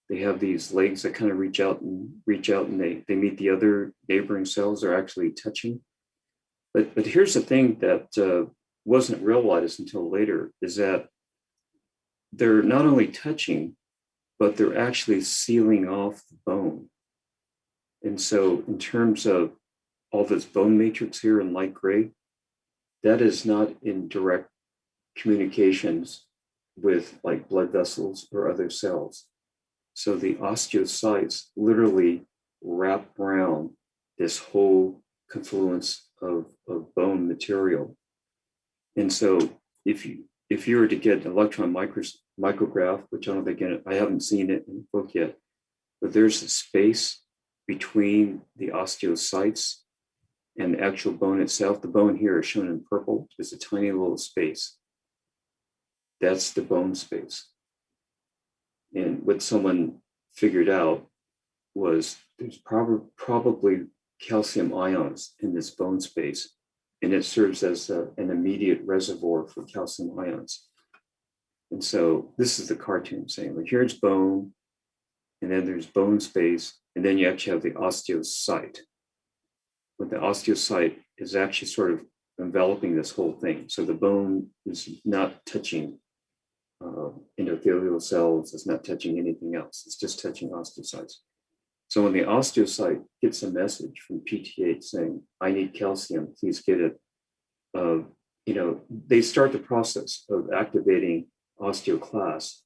they have these legs that kind of reach out, and they meet the other neighboring cells. They're actually touching. But here's the thing that wasn't realized until later is that they're not only touching, but they're actually sealing off the bone. And so in terms of all this bone matrix here in light gray, that is not in direct communications with like blood vessels or other cells. So the osteocytes literally wrap around this whole confluence of bone material. And so if you were to get an electron micrograph, which I don't think I haven't seen it in the book yet, but there's a space between the osteocytes and the actual bone itself. The bone here is shown in purple. There's a tiny little space. That's the bone space. And what someone figured out was there's probably calcium ions in this bone space, and it serves as an immediate reservoir for calcium ions. And so this is the cartoon saying, like, here's bone, and then there's bone space, and then you actually have the osteocyte. But the osteocyte is actually sort of enveloping this whole thing. So the bone is not touching endothelial cells, it's not touching anything else, it's just touching osteocytes. So when the osteocyte gets a message from PTH saying, I need calcium, please get it, they start the process of activating osteoclasts,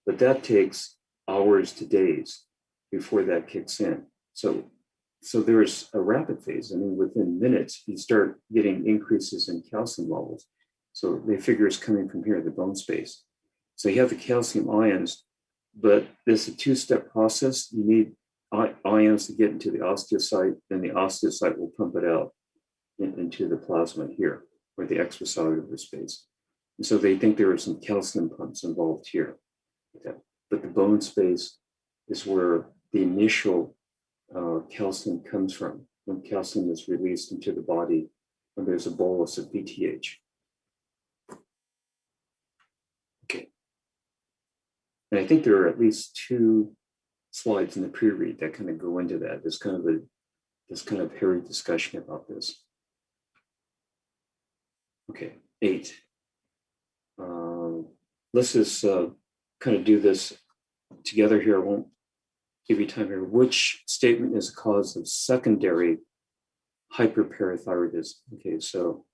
but that takes hours to days before that kicks in. So there's a rapid phase. I mean, within minutes, you start getting increases in calcium levels. So they figure it's coming from here, the bone space. So you have the calcium ions, but it's a two-step process. You need ions to get into the osteocyte, then the osteocyte will pump it out into the plasma here, or the extracellular space. And so they think there are some calcium pumps involved here. But the bone space is where the initial calcium comes from, when calcium is released into the body, when there's a bolus of PTH. Okay. And I think there are at least 2 slides in the pre-read that kind of go into that. There's kind of hairy discussion about this. Okay, 8. Let's just kind of do this together here. I won't give you time here. Which statement is a cause of secondary hyperparathyroidism? Okay, so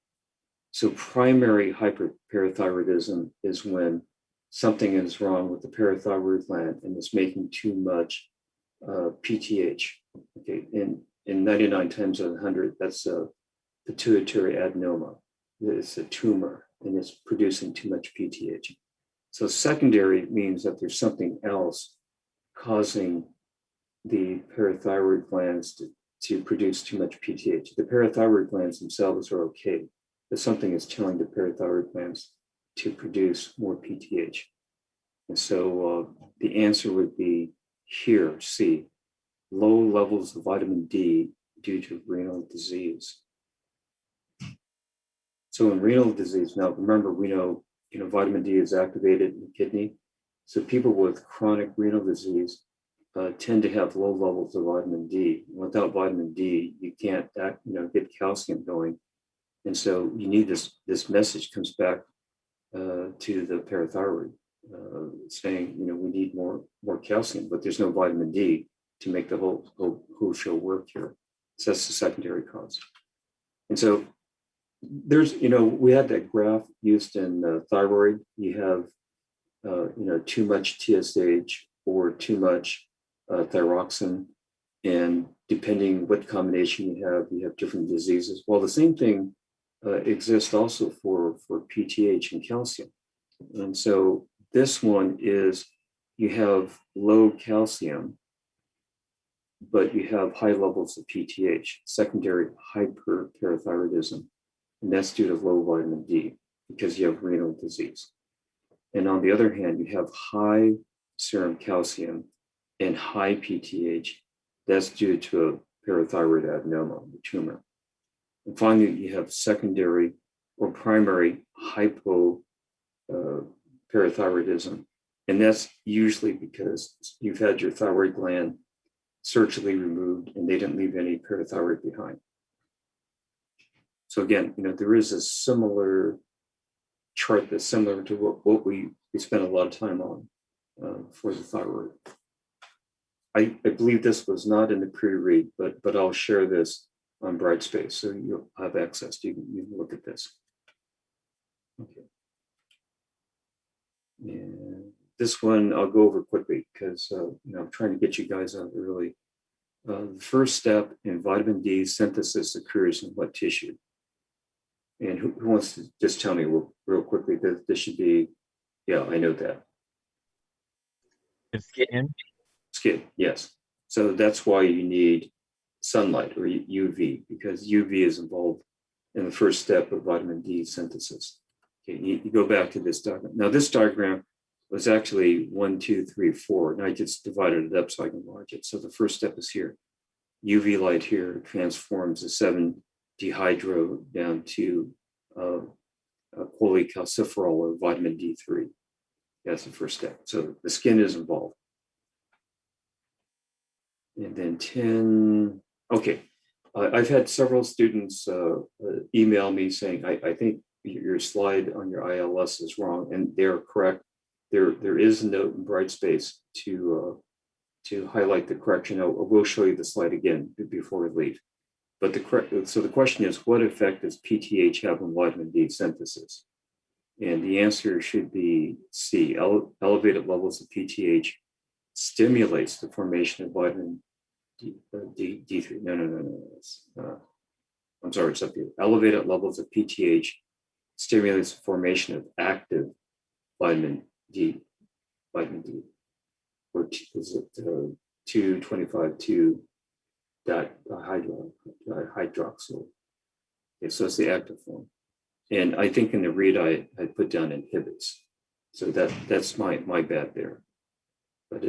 primary hyperparathyroidism is when something is wrong with the parathyroid gland and it's making too much PTH. Okay, in 99 times out of 100, that's a pituitary adenoma. It's a tumor and it's producing too much PTH. So secondary means that there's something else causing the parathyroid glands to produce too much PTH. The parathyroid glands themselves are okay, but something is telling the parathyroid glands to produce more PTH. And so the answer would be here, C, low levels of vitamin D due to renal disease. So in renal disease, now remember, we know, vitamin D is activated in the kidney. So people with chronic renal disease tend to have low levels of vitamin D. Without vitamin D, you can't get calcium going. And so you need this message comes back to the parathyroid saying, we need more calcium, but there's no vitamin D to make the whole show work here. So that's the secondary cause. And so there's, we had that graph used in thyroid. You have, too much TSH or too much thyroxine. And depending what combination you have different diseases. Well, the same thing exists also for PTH and calcium. And so this one is you have low calcium, but you have high levels of PTH, secondary hyperparathyroidism. And that's due to low vitamin D because you have renal disease. And on the other hand, you have high serum calcium and high PTH. That's due to a parathyroid adenoma, the tumor. And finally, you have secondary or primary hypoparathyroidism. And that's usually because you've had your thyroid gland surgically removed and they didn't leave any parathyroid behind. So again, there is a similar chart that's similar to what we spent a lot of time on for the thyroid. I believe this was not in the pre-read, but I'll share this on Brightspace, so you'll have access. You can look at this. Okay. And this one I'll go over quickly because I'm trying to get you guys out early. The first step in vitamin D synthesis occurs in what tissue? And who wants to just tell me real quickly that this should be, yeah, I know that. The skin. Skin, yes. So that's why you need sunlight or UV, because UV is involved in the first step of vitamin D synthesis. Okay, you go back to this diagram. Now this diagram was actually 1, 2, 3, 4, and I just divided it up so I can enlarge it. So the first step is here. UV light here transforms the 7-dehydro down to cholecalciferol or vitamin D3. That's the first step. So the skin is involved. And then 10, okay. I've had several students email me saying, I think your slide on your ILS is wrong, and they're correct. There is a note in Brightspace to highlight the correction. I will show you the slide again before we leave. But the question is, what effect does PTH have on vitamin D synthesis? And the answer should be C. Elevated levels of PTH stimulates the formation of vitamin D3. No. I'm sorry, it's up here. Elevated levels of PTH stimulates the formation of active vitamin D. Or is it 2,25,2 hydroxyl. Okay, so it's the active form. And I think in the read I put down inhibits. So that's my bad there. But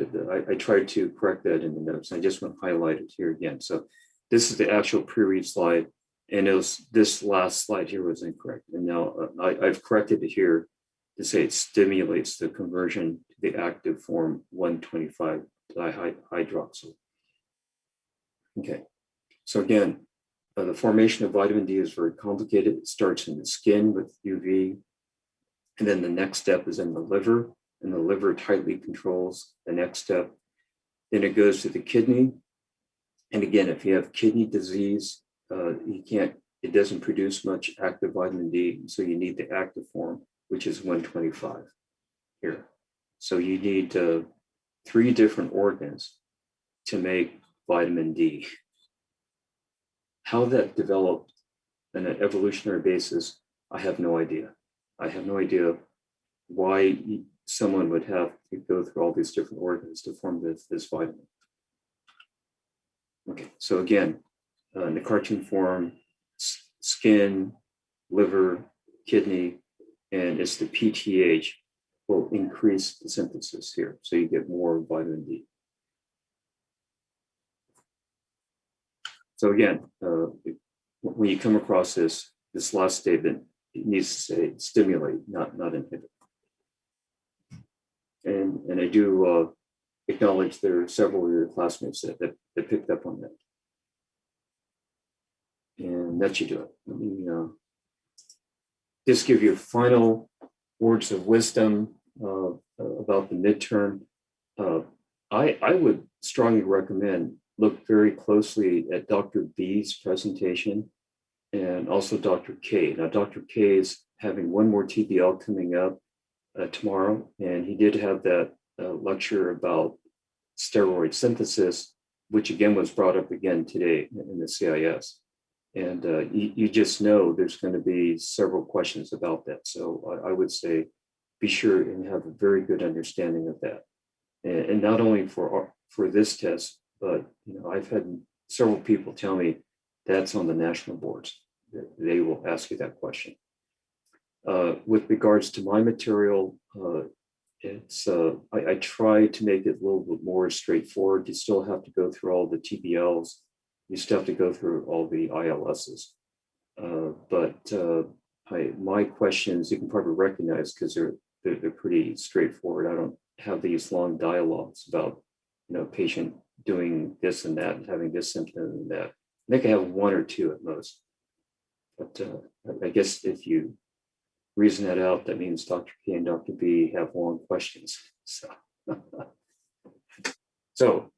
I tried to correct that in the notes. I just want to highlight it here again. So this is the actual pre-read slide. And this last slide here was incorrect. And now I've corrected it here to say it stimulates the conversion to the active form 1,25 dihydroxyl. Okay, so again, the formation of vitamin D is very complicated. It starts in the skin with UV, and then the next step is in the liver, and the liver tightly controls the next step. then it goes to the kidney. And again, if you have kidney disease, it doesn't produce much active vitamin D. So you need the active form, which is 125 here. So you need 3 different organs to make vitamin D. How that developed on an evolutionary basis, I have no idea. I have no idea why someone would have to go through all these different organs to form this vitamin. Okay, so again, in the cartoon form, skin, liver, kidney, and it's the PTH will increase the synthesis here. So you get more vitamin D. So again, when you come across this last statement, it needs to say stimulate, not inhibit. And I do acknowledge there are several of your classmates that picked up on that. And that should do it. Let me just give you final words of wisdom about the midterm. I would strongly recommend look very closely at Dr. B's presentation and also Dr. K. Now, Dr. K is having one more TBL coming up tomorrow, and he did have that lecture about steroid synthesis, which again was brought up again today in the CIS. And you just know there's going to be several questions about that. So I would say be sure and have a very good understanding of that. And not only for this test, but I've had several people tell me that's on the national boards. They will ask you that question. With regards to my material, I try to make it a little bit more straightforward. You still have to go through all the TBLs. You still have to go through all the ILSs. But my questions you can probably recognize because they're pretty straightforward. I don't have these long dialogues about patient doing this and that and having this symptom and that. I think I have 1 or 2 at most. But I guess if you reason that out, that means Dr. K and Dr. B have long questions. So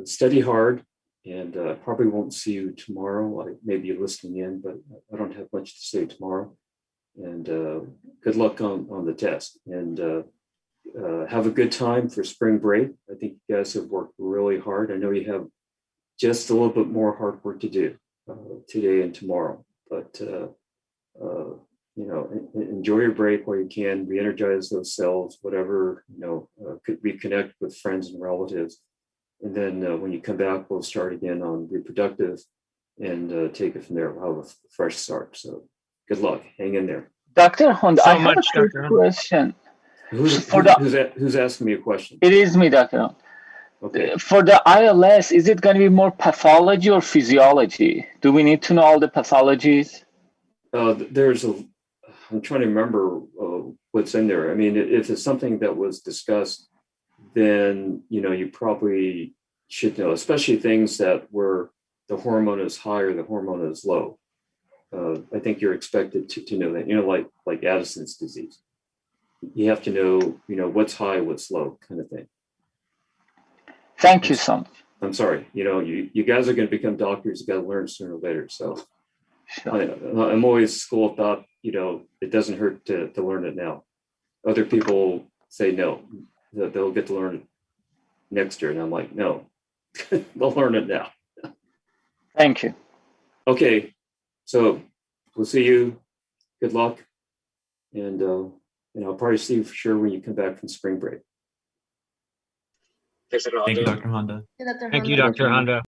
study hard, and probably won't see you tomorrow. I may be listening in, but I don't have much to say tomorrow. And good luck on the test. And have a good time for spring break. I think you guys have worked really hard. I know you have just a little bit more hard work to do today and tomorrow, but enjoy your break while you can, re-energize those cells, whatever, could reconnect with friends and relatives. And then when you come back, we'll start again on reproductive and take it from there. We'll have a fresh start. So good luck. Hang in there. Dr. Honda, So I have much, a quick Dr. Honda. question. Who's asking me a question? It is me, Dr. Honda. Okay. For the ILS, is it going to be more pathology or physiology? Do we need to know all the pathologies? I'm trying to remember what's in there. I mean, if it's something that was discussed, then, you probably should know, especially things that where the hormone is high or the hormone is low. I think you're expected to know that, like Addison's disease. You have to know, what's high, what's low kind of thing. Thank you so much. I'm sorry, you guys are going to become doctors. You got to learn sooner or later. So Sure. I'm always school of thought, it doesn't hurt to learn it now. Other people say no, that they'll get to learn it next year. And I'm like, no, they'll learn it now. Thank you. Okay, so we'll see you. Good luck. And I'll probably see you for sure when you come back from spring break. Thank you, Dr. Honda. Thank you, Dr. Honda.